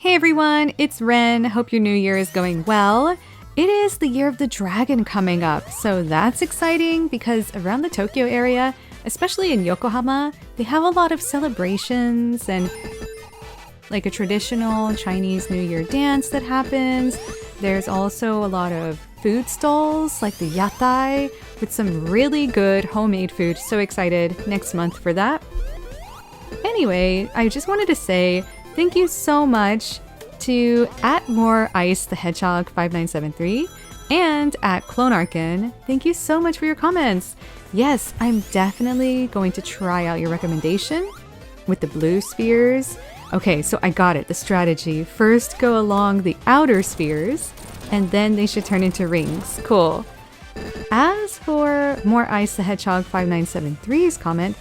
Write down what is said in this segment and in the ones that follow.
Hey everyone, it's Ren. Hope your new year is going well. It is the year of the dragon coming up, so that's exciting because around the Tokyo area, especially in Yokohama, they have a lot of celebrations and like a traditional Chinese New Year dance that happens. There's also a lot of food stalls like the yatai with some really good homemade food. So excited next month for that. Anyway, I just wanted to say thank you so much to @MoreIce the Hedgehog 5973 and @CloneArkin. Thank you so much for your comments. Yes, I'm definitely going to try out your recommendation with the blue spheres. Okay, so I got it, the strategy. First go along the outer spheres, and then they should turn into rings. Cool. As for MoreIce the Hedgehog 5973's comment,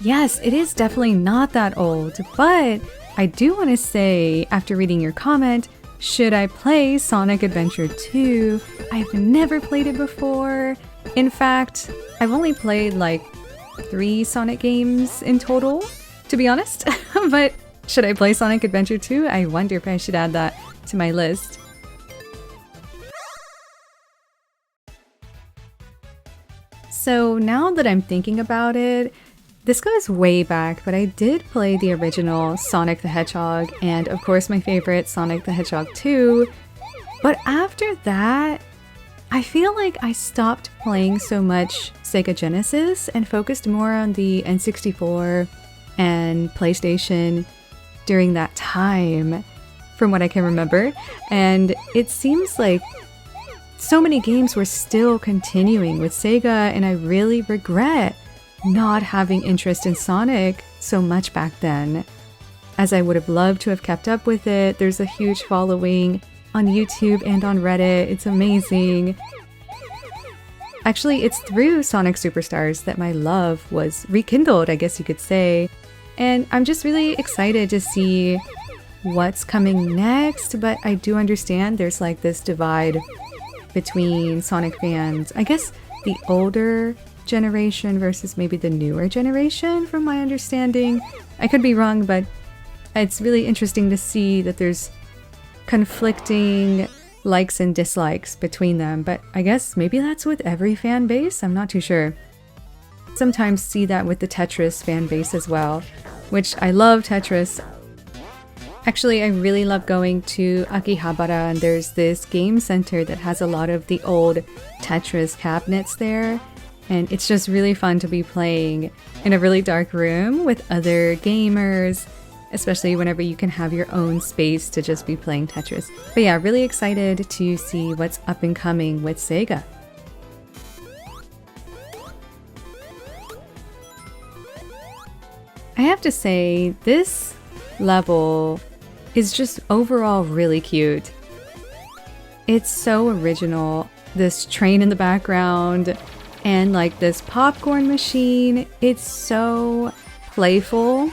yes, it is definitely not that old, but I do want to say, after reading your comment, should I play Sonic Adventure 2? I've never played it before. In fact, I've only played like 3 Sonic games in total, to be honest. But should I play Sonic Adventure 2? I wonder if I should add that to my list. So now that I'm thinking about it, this goes way back, but I did play the original Sonic the Hedgehog and of course my favorite Sonic the Hedgehog 2. But after that, I feel like I stopped playing so much Sega Genesis and focused more on the N64 and PlayStation during that time, from what I can remember. And it seems like so many games were still continuing with Sega, and I really regret not having interest in Sonic so much back then, as I would have loved to have kept up with it. There's a huge following on YouTube and on Reddit. It's amazing. Actually, it's through Sonic Superstars that my love was rekindled, I guess you could say. And I'm just really excited to see what's coming next, but I do understand there's like this divide between Sonic fans. I guess the older generation versus maybe the newer generation, from my understanding. I could be wrong, but it's really interesting to see that there's conflicting likes and dislikes between them. But I guess maybe that's with every fan base? I'm not too sure. Sometimes see that with the Tetris fan base as well, which I love Tetris. Actually, I really love going to Akihabara, and there's this game center that has a lot of the old Tetris cabinets there. And it's just really fun to be playing in a really dark room with other gamers, especially whenever you can have your own space to just be playing Tetris. But yeah, really excited to see what's up and coming with Sega. I have to say, this level is just overall really cute. It's so original. This train in the background and like this popcorn machine, it's so playful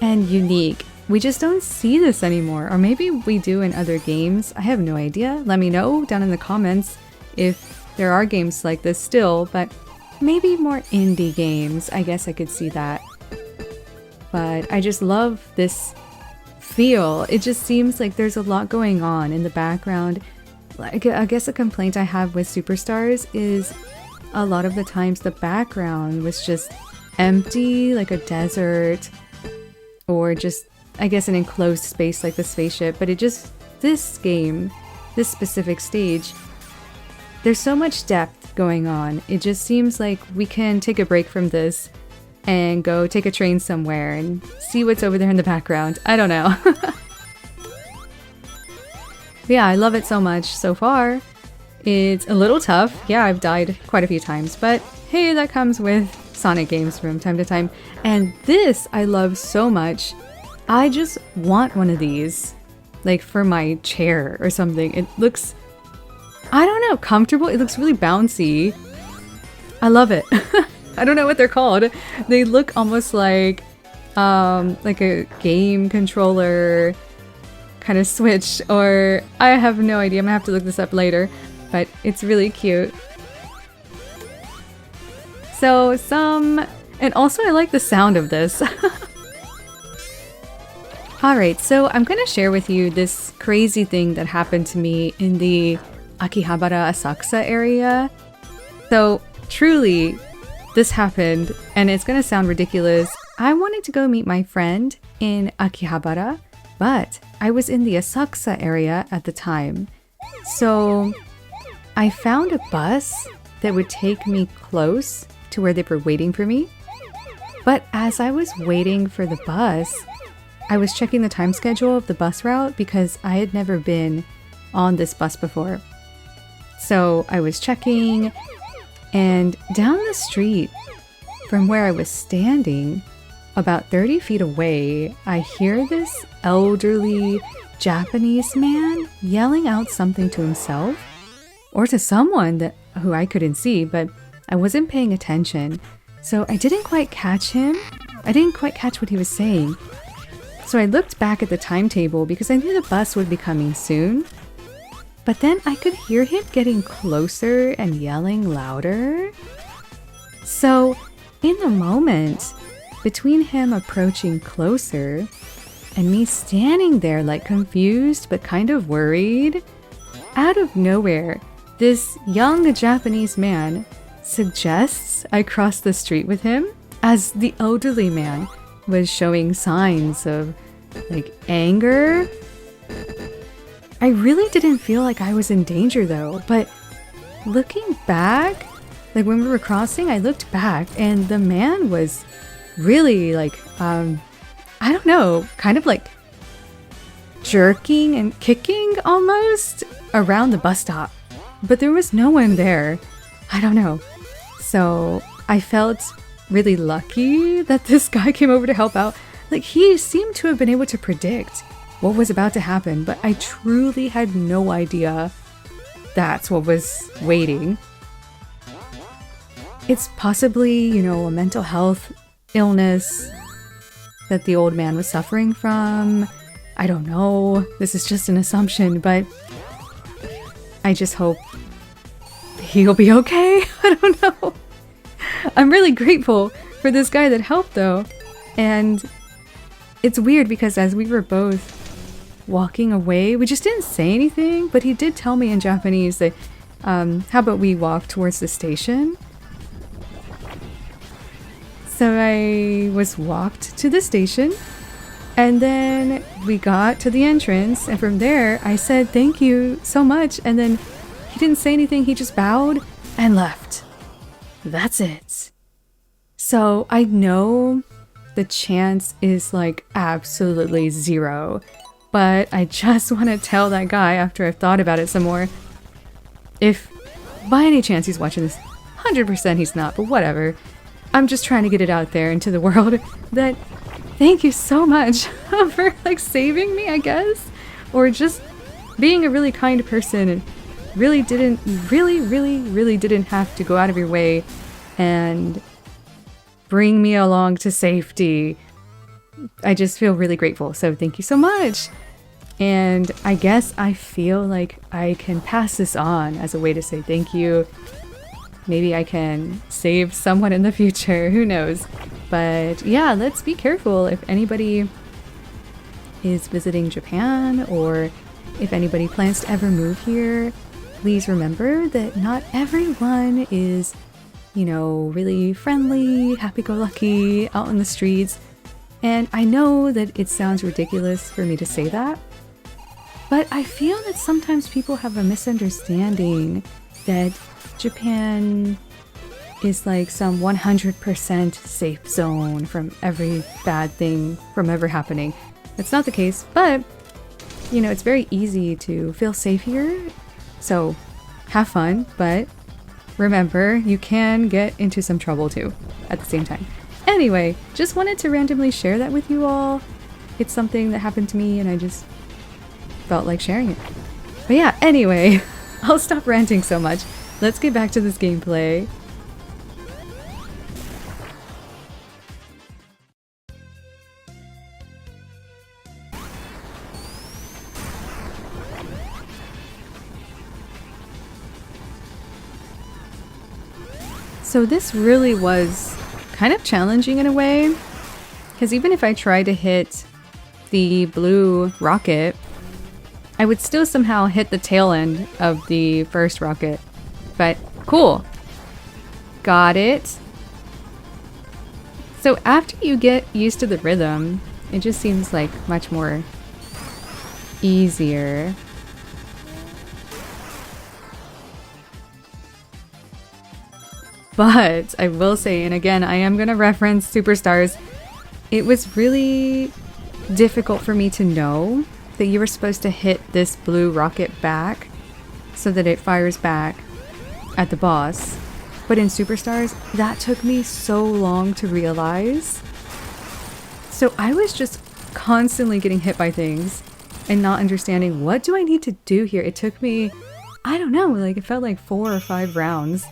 and unique. We just don't see this anymore, or maybe we do in other games. I have no idea. Let me know down in the comments if there are games like this still, but maybe more indie games. I guess I could see that. But I just love this feel. It just seems like there's a lot going on in the background. Like, I guess a complaint I have with Superstars is a lot of the times the background was just empty, like a desert, or just, I guess, an enclosed space like the spaceship. But it just, this game, this specific stage, there's so much depth going on. It just seems like we can take a break from this and go take a train somewhere and see what's over there in the background. I don't know. Yeah, I love it so much so far. It's a little tough. Yeah, I've died quite a few times, but hey, that comes with Sonic games from time to time. And this I love so much. I just want one of these, like for my chair or something. It looks, I don't know, comfortable. It looks really bouncy. I love it. I don't know what they're called. They look almost like a game controller kind of switch, or I have no idea. I'm gonna have to look this up later, but it's really cute. So and also I like the sound of this. Alright, so I'm gonna share with you this crazy thing that happened to me in the Akihabara Asakusa area. So, truly, this happened, and it's gonna sound ridiculous. I wanted to go meet my friend in Akihabara, but I was in the Asakusa area at the time. So, I found a bus that would take me close to where they were waiting for me. But as I was waiting for the bus, I was checking the time schedule of the bus route because I had never been on this bus before. So I was checking, and down the street from where I was standing, about 30 feet away, I hear this elderly Japanese man yelling out something to himself or to someone who I couldn't see, but I wasn't paying attention. So I didn't quite catch him. I didn't quite catch what he was saying. So I looked back at the timetable because I knew the bus would be coming soon. But then I could hear him getting closer and yelling louder. So in the moment between him approaching closer and me standing there like confused but kind of worried, out of nowhere, this young Japanese man suggests I cross the street with him as the elderly man was showing signs of like anger. I really didn't feel like I was in danger though, but looking back, like when we were crossing, I looked back and the man was really like, I don't know, kind of like jerking and kicking almost around the bus stop, but there was no one there. I don't know. So I felt really lucky that this guy came over to help out. Like, he seemed to have been able to predict what was about to happen, but I truly had no idea that's what was waiting. It's possibly, you know, a mental health illness that the old man was suffering from. I don't know. This is just an assumption, but I just hope he'll be okay. I don't know. I'm really grateful for this guy that helped though. And it's weird because as we were both walking away, we just didn't say anything, but he did tell me in Japanese that, how about we walk towards the station? So I was walked to the station, and then we got to the entrance, and from there I said thank you so much, and then he didn't say anything, he just bowed and left. That's it. So I know the chance is like absolutely zero, but I just want to tell that guy after I've thought about it some more. If by any chance he's watching this, 100% he's not, but whatever. I'm just trying to get it out there into the world that thank you so much for like saving me, I guess, or just being a really kind person and really didn't have to go out of your way and bring me along to safety. I just feel really grateful, so thank you so much. And I guess I feel like I can pass this on as a way to say thank you. Maybe I can save someone in the future, who knows. But yeah, let's be careful if anybody is visiting Japan or if anybody plans to ever move here. Please remember that not everyone is, you know, really friendly, happy-go-lucky, out in the streets. And I know that it sounds ridiculous for me to say that, but I feel that sometimes people have a misunderstanding that Japan is like some 100% safe zone from every bad thing from ever happening. That's not the case, but, you know, it's very easy to feel safe here. So have fun, but remember, you can get into some trouble too at the same time. Anyway, just wanted to randomly share that with you all. It's something that happened to me and I just felt like sharing it. But yeah, anyway, I'll stop ranting so much. Let's get back to this gameplay. So this really was kind of challenging in a way, because even if I tried to hit the blue rocket, I would still somehow hit the tail end of the first rocket. But cool. Got it. So after you get used to the rhythm, it just seems like much more easier. But I will say, and again, I am going to reference Superstars, it was really difficult for me to know that you were supposed to hit this blue rocket back so that it fires back at the boss. But in Superstars, that took me so long to realize. So I was just constantly getting hit by things and not understanding, what do I need to do here? It took me, I don't know, like it felt like 4 or 5 rounds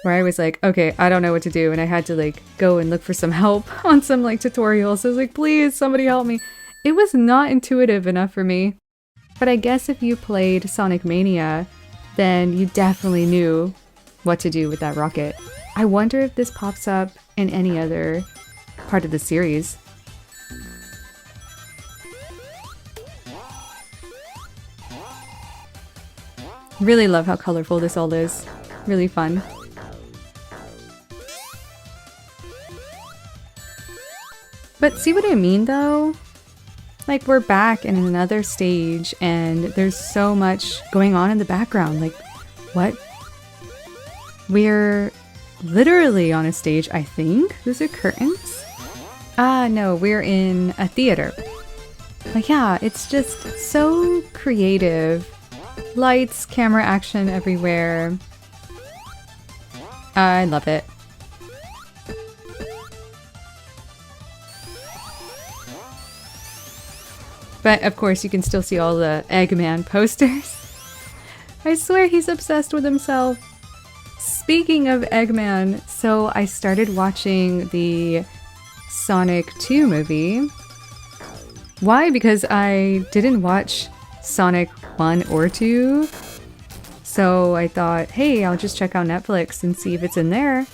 where I was like, okay, I don't know what to do. And I had to like go and look for some help on some like tutorials. I was like, please, somebody help me. It was not intuitive enough for me. But I guess if you played Sonic Mania, then you definitely knew what to do with that rocket. I wonder if this pops up in any other part of the series. Really love how colorful this all is. Really fun. But see what I mean though? Like we're back in another stage and there's so much going on in the background. Like what? We're literally on a stage, I think. Those are curtains? Ah, no, we're in a theater. Like yeah, it's just so creative. Lights, camera action everywhere. I love it. But of course you can still see all the Eggman posters. I swear he's obsessed with himself. Speaking of Eggman, so I started watching the Sonic 2 movie. Why? Because I didn't watch Sonic 1 or 2. So I thought, hey, I'll just check out Netflix and see if it's in there.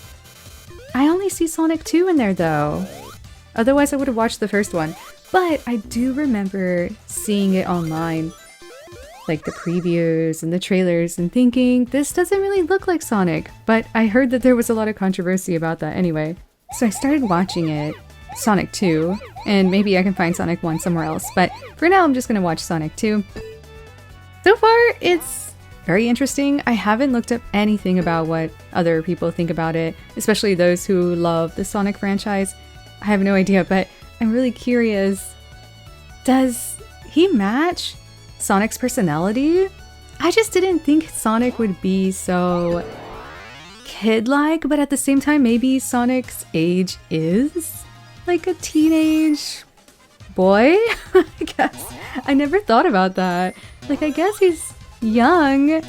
I only see Sonic 2 in there though. Otherwise I would have watched the first one. But I do remember seeing it online, like the previews and the trailers, and thinking, this doesn't really look like Sonic. But I heard that there was a lot of controversy about that anyway. So I started watching it, Sonic 2, and maybe I can find Sonic 1 somewhere else. But for now, I'm just gonna watch Sonic 2. So far, it's very interesting. I haven't looked up anything about what other people think about it, especially those who love the Sonic franchise. I have no idea, but I'm really curious. Does he match Sonic's personality? I just didn't think Sonic would be so kid-like, but at the same time, maybe Sonic's age is like a teenage boy? I guess. I never thought about that. Like, I guess he's young.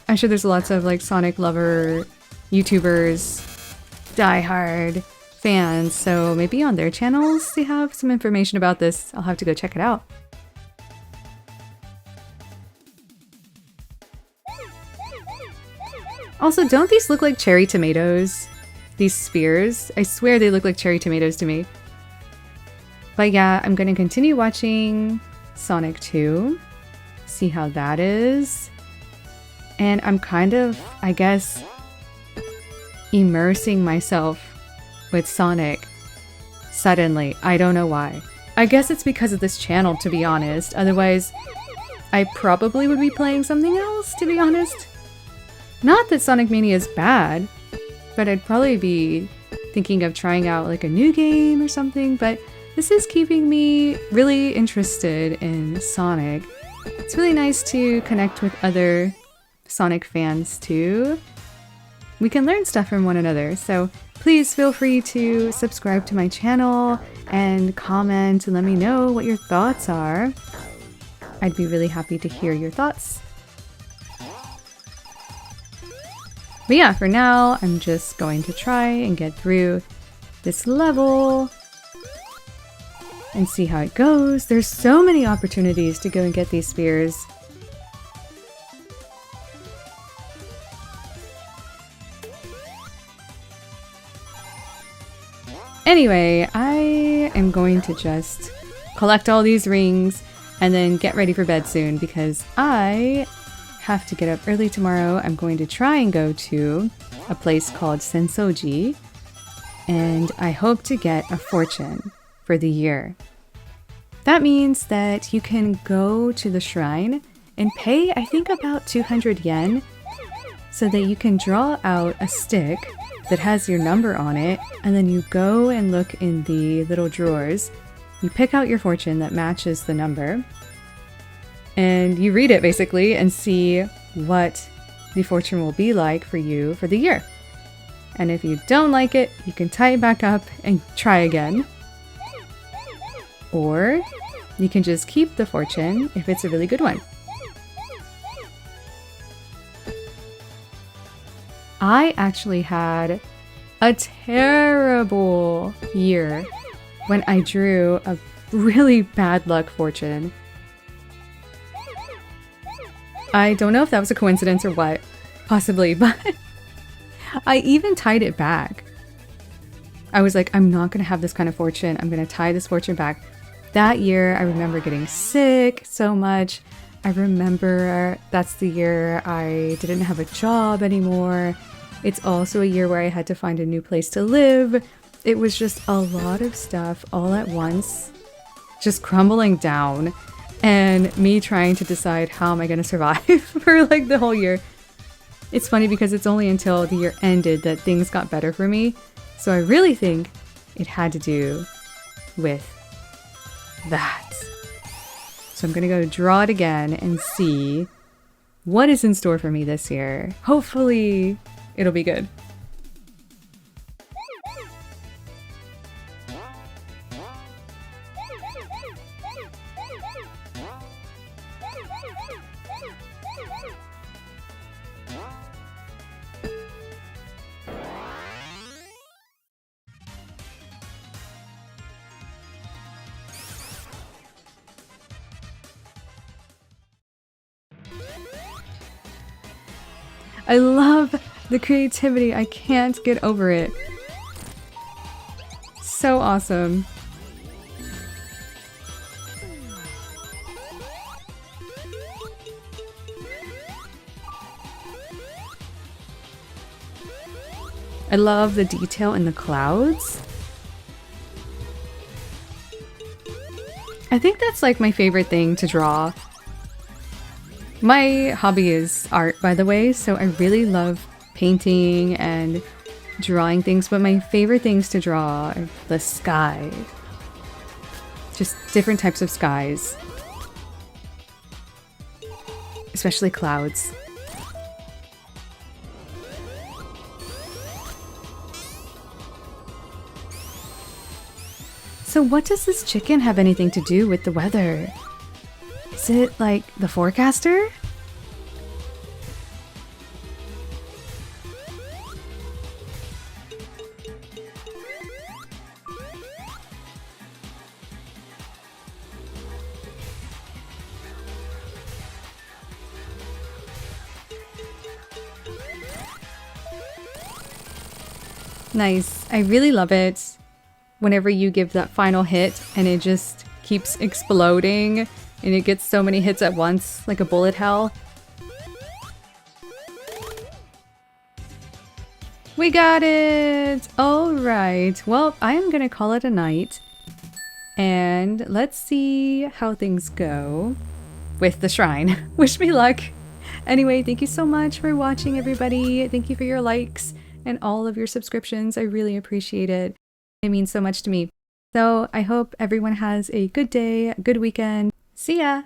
I'm sure there's lots of like Sonic lover YouTubers, diehard fans, so maybe on their channels they have some information about this. I'll have to go check it out. Also, don't these look like cherry tomatoes? These spears? I swear they look like cherry tomatoes to me. But yeah, I'm gonna continue watching Sonic 2, see how that is. And I'm kind of, I guess, immersing myself with Sonic suddenly. I don't know why. I guess it's because of this channel, to be honest. Otherwise, I probably would be playing something else, to be honest. Not that Sonic Mania is bad, but I'd probably be thinking of trying out like a new game or something, but this is keeping me really interested in Sonic. It's really nice to connect with other Sonic fans too. We can learn stuff from one another, so please feel free to subscribe to my channel and comment and let me know what your thoughts are. I'd be really happy to hear your thoughts. But yeah, for now, I'm just going to try and get through this level and see how it goes. There's so many opportunities to go and get these spears. Anyway, I I am going to just collect all these rings and then get ready for bed soon because I have to get up early tomorrow. I'm going to try and go to a place called Sensoji, and I hope to get a fortune for the year. That means that you can go to the shrine and pay, I think, about 200 yen so that you can draw out a stick that has your number on it, and then you go and look in the little drawers. You pick out your fortune that matches the number, and you read it basically and see what the fortune will be like for you for the year. And if you don't like it, you can tie it back up and try again. Or you can just keep the fortune if it's a really good one. I actually had a terrible year when I drew a really bad luck fortune. I don't know if that was a coincidence or what, possibly, but I even tied it back. I was like, I'm not going to have this kind of fortune. I'm going to tie this fortune back. That year, I remember getting sick so much. I remember that's the year I didn't have a job anymore. It's also a year where I had to find a new place to live. It was just a lot of stuff all at once, just crumbling down, and me trying to decide how am I going to survive for like the whole year. It's funny because it's only until the year ended that things got better for me. So I really think it had to do with that. So I'm gonna go draw it again and see what is in store for me this year. Hopefully it'll be good. I love the creativity. I can't get over it. So awesome. I love the detail in the clouds. I think that's like my favorite thing to draw. My hobby is art, by the way, so I really love painting and drawing things, but my favorite things to draw are the sky. Just different types of skies. Especially clouds. So what does this chicken have anything to do with the weather? Is it like the forecaster? Nice. I really love it whenever you give that final hit and it just keeps exploding and it gets so many hits at once, like a bullet hell. We got it! Alright, well, I am gonna call it a night. And let's see how things go with the shrine. Wish me luck! Anyway, thank you so much for watching, everybody. Thank you for your likes and all of your subscriptions. I really appreciate it. It means so much to me. So I hope everyone has a good day, a good weekend. See ya!